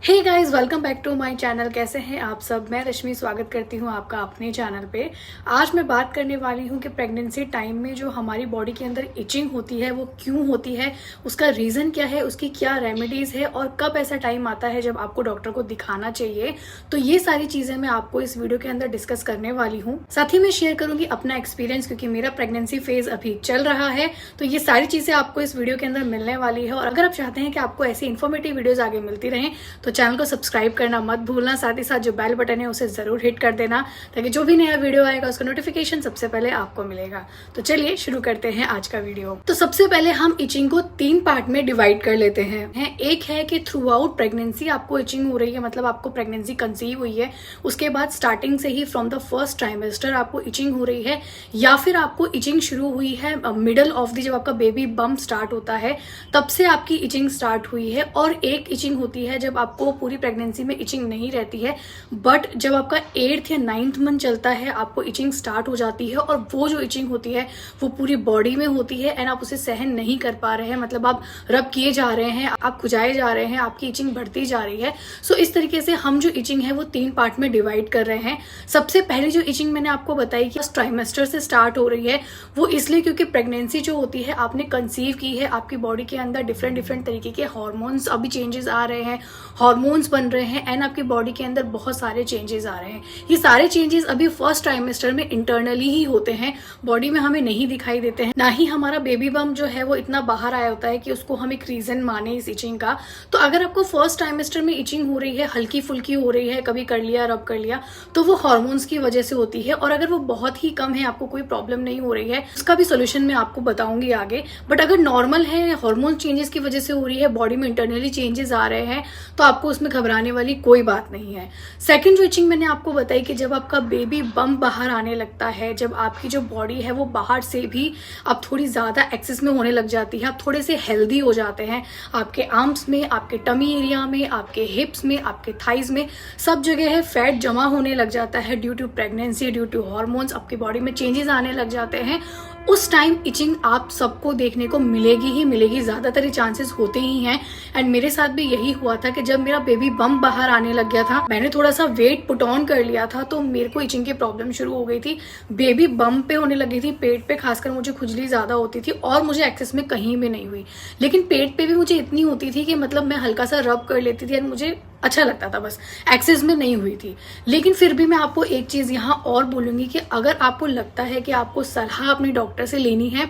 Hey guys, welcome back to my channel. कैसे हैं आप सब? मैं रश्मि स्वागत करती हूं आपका अपने चैनल पे। आज मैं बात करने वाली हूं कि प्रेगनेंसी टाइम में जो हमारी बॉडी के अंदर इचिंग होती है वो क्यों होती है, उसका रीज़न क्या है, उसकी क्या रेमेडीज़ है और कब ऐसा टाइम आता है जब आपको डॉक्टर को दिखाना चाहिए। तो ये सारी चीज़ें मैं आपको इस वीडियो के अंदर डिस्कस करने वाली हूँ। साथ ही मैं शेयर करूँगी अपना एक्सपीरियंस, क्योंकि मेरा प्रेगनेंसी फेज अभी चल रहा है। तो ये सारी चीज़ें आपको इस वीडियो के अंदर मिलने वाली है। और अगर आप चाहते हैं कि आपको ऐसी इन्फॉर्मेटिव वीडियोज़ आगे मिलती रहें तो चैनल को सब्सक्राइब करना मत भूलना। साथ ही साथ जो बेल बटन है उसे जरूर हिट कर देना, ताकि जो भी नया वीडियो आएगा उसका नोटिफिकेशन सबसे पहले आपको मिलेगा। तो चलिए शुरू करते हैं आज का वीडियो। तो सबसे पहले हम इचिंग को 3 पार्ट में डिवाइड कर लेते हैं। एक है कि थ्रू आउट प्रेगनेंसी आपको इचिंग हो रही है, मतलब आपको प्रेगनेंसी कंसीव हुई है, उसके बाद स्टार्टिंग से ही फ्रॉम द फर्स्ट ट्राइमेस्टर आपको इचिंग हो रही है, या फिर आपको इचिंग शुरू हुई है मिडल ऑफ द, जब आपका बेबी बम्प स्टार्ट होता है तब से आपकी इचिंग स्टार्ट हुई है। और एक इचिंग होती है जब आपको पूरी प्रेगनेंसी में इचिंग नहीं रहती है, बट जब आपका 8th या 9th मंथ चलता है आपको इचिंग स्टार्ट हो जाती है। और वो जो इचिंग होती है वो पूरी बॉडी में होती है एंड आप उसे सहन नहीं कर पा रहे हैं, मतलब आप रब किए जा रहे हैं, आप खुजाए जा रहे हैं, आपकी इचिंग बढ़ती जा रही है। सो इस तरीके से हम जो इचिंग है वो 3 पार्ट में डिवाइड कर रहे हैं। सबसे पहले जो इचिंग मैंने आपको बताई कि ट्राइमेस्टर से स्टार्ट हो रही है, वो इसलिए क्योंकि प्रेगनेंसी जो होती है आपने कंसीव की है, आपकी बॉडी के अंदर डिफरेंट तरीके के हार्मोन्स अभी चेंजेस आ रहे हैं, हार्मोन्स बन रहे हैं एंड आपकी बॉडी के अंदर बहुत सारे चेंजेस आ रहे हैं। ये सारे चेंजेस अभी फर्स्ट ट्राइमेस्टर में इंटरनली ही होते हैं, बॉडी में हमें नहीं दिखाई देते हैं। ना ही हमारा बेबी बम्प जो है वो इतना बाहर आया होता है कि उसको हम एक रीजन माने इस इचिंग का। तो अगर आपको फर्स्ट ट्राइमेस्टर में इचिंग हो रही है, हल्की फुल्की हो रही है, कभी कर लिया रब कर लिया, तो वो हार्मोन्स की वजह से होती है। और अगर वो बहुत ही कम है, आपको कोई प्रॉब्लम नहीं हो रही है, उसका भी सोल्यूशन मैं आपको बताऊंगी आगे। बट अगर नॉर्मल है, हार्मोन चेंजेस की वजह से हो रही है, बॉडी में इंटरनली चेंजेस आ रहे हैं, तो आपको उसमें घबराने वाली कोई बात नहीं है। सेकंड जो इचिंग मैंने आपको बताई कि जब आपका बेबी बम्प बाहर आने लगता है, जब आपकी जो बॉडी है वो बाहर से भी अब थोड़ी ज्यादा एक्सेस में होने लग जाती है, आप थोड़े से हेल्दी हो जाते हैं, आपके आर्म्स में, आपके टमी एरिया में, आपके हिप्स में, आपके थाइज में, सब जगह है फैट जमा होने लग जाता है due to pregnancy, due to hormones, आपकी बॉडी में चेंजेस आने लग जाते हैं। उस टाइम इचिंग आप सबको देखने को मिलेगी ही मिलेगी, ज्यादातर चांसेस होते ही हैं। एंड मेरे साथ भी यही हुआ था कि जब मेरा बेबी बम्प बाहर आने लग गया था, मैंने थोड़ा सा वेट पुट ऑन कर लिया था, तो मेरे को इचिंग की प्रॉब्लम शुरू हो गई थी। बेबी बम्प पे होने लगी थी, पेट पे खासकर मुझे खुजली ज्यादा होती थी, और मुझे एक्सेस में कहीं भी नहीं हुई, लेकिन पेट पे भी मुझे इतनी होती थी कि मतलब मैं हल्का सा रब कर लेती थी एंड मुझे अच्छा लगता था, बस एक्सेस में नहीं हुई थी। लेकिन फिर भी मैं आपको एक चीज यहाँ और बोलूंगी कि अगर आपको लगता है कि आपको सलाह अपने डॉक्टर से लेनी है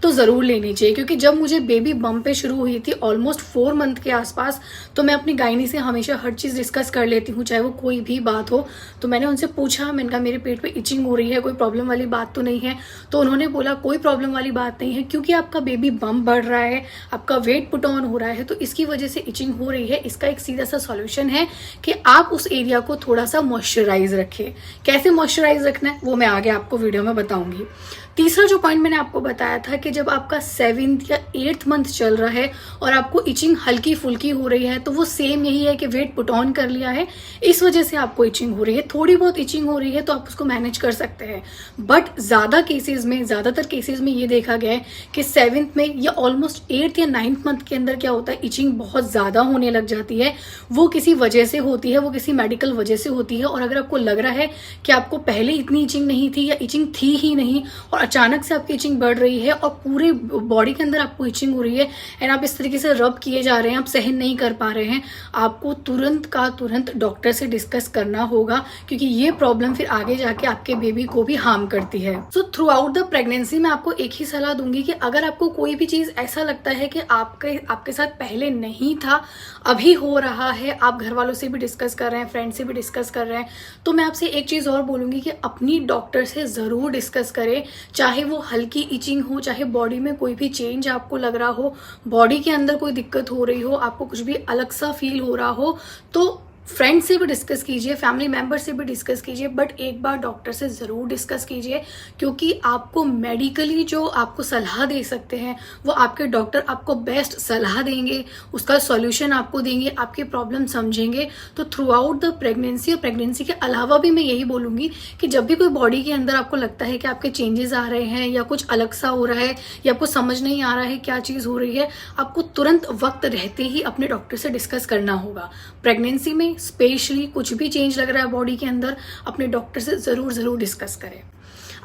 तो जरूर लेनी चाहिए। क्योंकि जब मुझे बेबी बम्प पे शुरू हुई थी ऑलमोस्ट 4 मंथ के आसपास, तो मैं अपनी गायनी से हमेशा हर चीज डिस्कस कर लेती हूँ, चाहे वो कोई भी बात हो। तो मैंने उनसे पूछा, मैंने कहा मेरे पेट पे इचिंग हो रही है, कोई प्रॉब्लम वाली बात तो नहीं है? तो उन्होंने बोला कोई प्रॉब्लम वाली बात नहीं है, क्योंकि आपका बेबी बम्प बढ़ रहा है, आपका वेट पुट ऑन हो रहा है, तो इसकी वजह से इचिंग हो रही है। इसका एक सीधा सा सॉल्यूशन है कि आप उस एरिया को थोड़ा सा मॉइस्चराइज रखें। कैसे मॉइस्चराइज रखना है वो मैं आगे आपको वीडियो में बताऊंगी। तीसरा जो पॉइंट मैंने आपको बताया था कि जब आपका 7th या 8th मंथ चल रहा है और आपको इचिंग हल्की फुल्की हो रही है, तो वो सेम यही है कि वेट पुट ऑन कर लिया है, इस वजह से आपको इचिंग हो रही है। थोड़ी बहुत इचिंग हो रही है तो आप उसको मैनेज कर सकते हैं, बट ज्यादातर केसेस में ये देखा गया है कि 7th में या ऑलमोस्ट 8th या 9th मंथ के अंदर क्या होता है, इचिंग बहुत ज्यादा होने लग जाती है। वो किसी वजह से होती है, वो किसी मेडिकल वजह से होती है। और अगर आपको लग रहा है कि आपको पहले इतनी इचिंग नहीं थी या इचिंग थी ही नहीं और अचानक से आपकी इचिंग बढ़ रही है और पूरे बॉडी के अंदर आपको इचिंग हो रही है एंड आप इस तरीके से रब किए जा रहे हैं, आप सहन नहीं कर पा रहे हैं, आपको तुरंत डॉक्टर से डिस्कस करना होगा, क्योंकि ये प्रॉब्लम फिर आगे जाके आपके बेबी को भी हार्म करती है। So through out the pregnancy में आपको एक ही सलाह दूंगी कि अगर आपको कोई भी चीज ऐसा लगता है कि आपके साथ पहले नहीं था, अभी हो रहा है, आप घर वालों से भी डिस्कस कर रहे हैं, फ्रेंड से भी डिस्कस कर रहे हैं, तो मैं आपसे एक चीज और बोलूंगी कि अपनी डॉक्टर से जरूर डिस्कस करें। चाहे वो हल्की इचिंग हो, चाहे बॉडी में कोई भी चेंज आपको लग रहा हो, बॉडी के अंदर कोई दिक्कत हो रही हो, आपको कुछ भी अलग सा फील हो रहा हो, तो फ्रेंड से भी डिस्कस कीजिए, फैमिली मेम्बर से भी डिस्कस कीजिए, बट एक बार डॉक्टर से ज़रूर डिस्कस कीजिए, क्योंकि आपको मेडिकली जो आपको सलाह दे सकते हैं वो आपके डॉक्टर आपको बेस्ट सलाह देंगे, उसका सॉल्यूशन आपको देंगे, आपकी प्रॉब्लम समझेंगे। तो थ्रू आउट द प्रेगनेंसी और प्रेगनेंसी के अलावा भी मैं यही बोलूँगी कि जब भी कोई बॉडी के अंदर आपको लगता है कि आपके चेंजेस आ रहे हैं या कुछ अलग सा हो रहा है या आपको समझ नहीं आ रहा है क्या चीज़ हो रही है, आपको तुरंत वक्त रहते ही अपने डॉक्टर से डिस्कस करना होगा। प्रेगनेंसी में स्पेशली कुछ भी चेंज लग रहा है बॉडी के अंदर, अपने डॉक्टर से ज़रूर डिस्कस करें।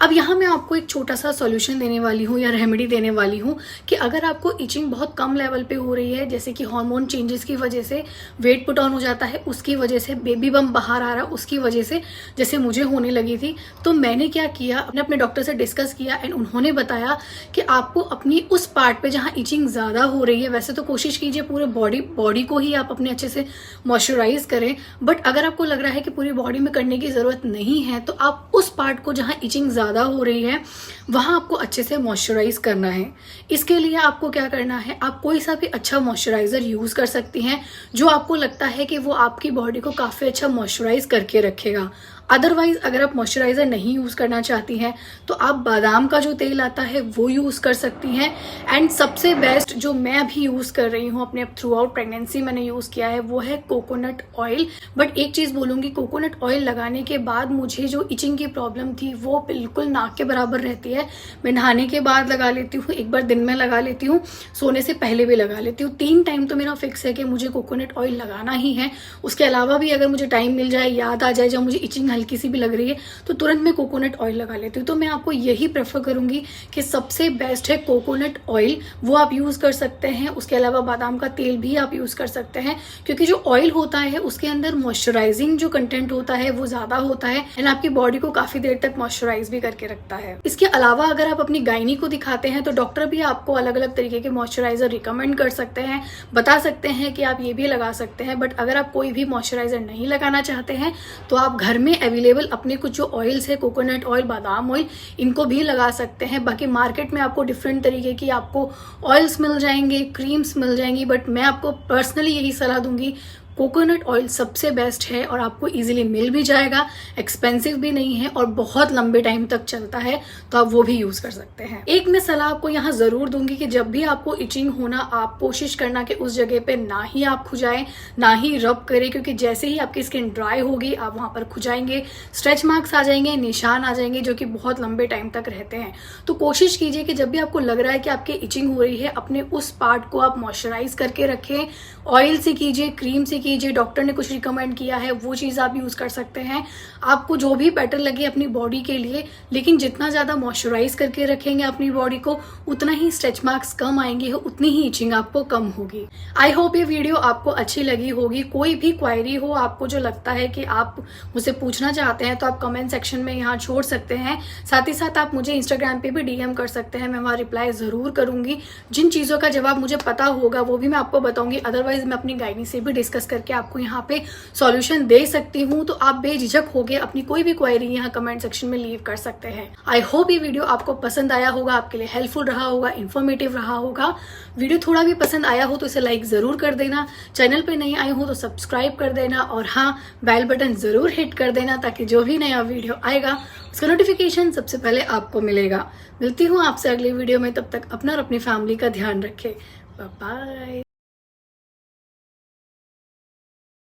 अब यहाँ मैं आपको एक छोटा सा सॉल्यूशन देने वाली हूँ या रेमेडी देने वाली हूँ कि अगर आपको इचिंग बहुत कम लेवल पे हो रही है, जैसे कि हार्मोन चेंजेस की वजह से वेट पुट ऑन हो जाता है, उसकी वजह से बेबी बम बाहर आ रहा है, उसकी वजह से जैसे मुझे होने लगी थी, तो मैंने क्या किया, अपने डॉक्टर से डिस्कस किया एंड उन्होंने बताया कि आपको अपनी उस पार्ट पे जहाँ इचिंग ज़्यादा हो रही है, वैसे तो कोशिश कीजिए पूरे बॉडी को ही आप अपने अच्छे से मॉइस्चराइज करें, बट अगर आपको लग रहा है कि पूरी बॉडी में करने की ज़रूरत नहीं है तो आप उस पार्ट को जहाँ इचिंग ज़्यादा हो रही है वहां आपको अच्छे से मॉइस्चराइज करना है। इसके लिए आपको क्या करना है, आप कोई सा भी अच्छा मॉइस्चराइजर यूज कर सकती हैं जो आपको लगता है कि वो आपकी बॉडी को काफी अच्छा मॉइस्चराइज करके रखेगा। अदरवाइज अगर आप मॉइस्चराइजर नहीं यूज करना चाहती हैं तो आप बादाम का जो तेल आता है वो यूज कर सकती हैं। एंड सबसे बेस्ट जो मैं अभी यूज कर रही हूँ, अपने थ्रू आउट प्रेगनेंसी मैंने यूज किया है, वो है कोकोनट ऑयल। बट एक चीज बोलूंगी, कोकोनट ऑयल लगाने के बाद मुझे जो इचिंग की प्रॉब्लम थी वो बिल्कुल नाक के बराबर रहती है। मैं नहाने के बाद लगा लेती हूँ, एक बार दिन में लगा लेती हूँ, सोने से पहले भी लगा लेती हूँ। 3 टाइम तो मेरा फिक्स है कि मुझे कोकोनट ऑयल लगाना ही है। उसके अलावा भी अगर मुझे टाइम मिल जाए, याद आ जाए, जब मुझे इचिंग हल्की सी भी लग रही है तो तुरंत मैं कोकोनट ऑयल लगा लेती हूँ। तो मैं आपको यही प्रेफर करूंगी कि सबसे बेस्ट है कोकोनट ऑयल, वो आप यूज कर सकते हैं। उसके अलावा बादाम का तेल भी आप यूज कर सकते हैं, क्योंकि जो ऑयल होता है उसके अंदर मॉइस्चराइजिंग जो कंटेंट होता है वो ज्यादा होता है एंड आपकी बॉडी को काफी देर तक मॉइस्चराइज भी करके रखता है। इसके अलावा अगर आप अपनी गायनी को दिखाते हैं तो डॉक्टर भी आपको अलग अलग तरीके के मॉइस्चराइजर रिकमेंड कर सकते हैं, बता सकते हैं कि आप ये भी लगा सकते हैं। बट अगर आप कोई भी मॉइस्चराइजर नहीं लगाना चाहते हैं तो आप घर में अवेलेबल अपने कुछ जो ऑयल्स है, कोकोनट ऑयल, बादाम ऑयल, इनको भी लगा सकते हैं। बाकी मार्केट में आपको डिफरेंट तरीके की आपको ऑयल्स मिल जाएंगे, क्रीम्स मिल जाएंगी, बट मैं आपको पर्सनली यही सलाह दूंगी, कोकोनट ऑयल सबसे बेस्ट है और आपको इजीली मिल भी जाएगा, एक्सपेंसिव भी नहीं है और बहुत लंबे टाइम तक चलता है, तो आप वो भी यूज कर सकते हैं। एक मैं सलाह आपको यहाँ जरूर दूंगी कि जब भी आपको इचिंग होना, आप कोशिश करना कि उस जगह पे ना ही आप खुजाएं, ना ही रब करें, क्योंकि जैसे ही आपकी स्किन ड्राई होगी आप वहां पर खुजाएंगे, स्ट्रेच मार्क्स आ जाएंगे, निशान आ जाएंगे, जो कि बहुत लंबे टाइम तक रहते हैं। तो कोशिश कीजिए कि जब भी आपको लग रहा है कि आपकी इचिंग हो रही है, अपने उस पार्ट को आप मॉइस्चराइज करके रखें, ऑयल से कीजिए, क्रीम से कीजिए, डॉक्टर ने कुछ रिकमेंड किया है वो चीज आप यूज कर सकते हैं, आपको जो भी बेटर लगे अपनी बॉडी के लिए। लेकिन जितना ज्यादा मॉइस्चराइज करके रखेंगे अपनी बॉडी को, उतना ही स्ट्रेच मार्क्स कम आएंगे, उतनी ही इचिंग आपको कम होगी। आई होप ये वीडियो आपको अच्छी लगी होगी। कोई भी क्वायरी हो, आपको जो लगता है कि आप मुझसे पूछना चाहते हैं, तो आप कमेंट सेक्शन में यहाँ छोड़ सकते हैं। साथ ही साथ आप मुझे इंस्टाग्राम पे भी डीएम कर सकते हैं, मैं वहाँ रिप्लाई जरूर करूंगी। जिन चीजों का जवाब मुझे पता होगा वो भी मैं आपको बताऊंगी, अदरवाइज मैं अपनी गाइनी से भी डिस्कस करके आपको यहाँ पे सॉल्यूशन दे सकती हूँ। तो आप बेझिझक होके अपनी कोई भी क्वेरी यहाँ कमेंट सेक्शन में लीव कर सकते हैं। आई होप ये वीडियो आपको पसंद आया होगा, आपके लिए हेल्पफुल रहा होगा, इन्फॉर्मेटिव रहा होगा। वीडियो थोड़ा भी पसंद आया हो तो इसे लाइक जरूर कर देना, चैनल पे नहीं आए हो तो सब्सक्राइब कर देना और हाँ, बेल बटन जरूर हिट कर देना ताकि जो भी नया वीडियो आएगा उसका नोटिफिकेशन सबसे पहले आपको मिलेगा। मिलती हूँ आपसे अगले वीडियो में, तब तक अपना और अपनी फैमिली का ध्यान रखें। Bye bye.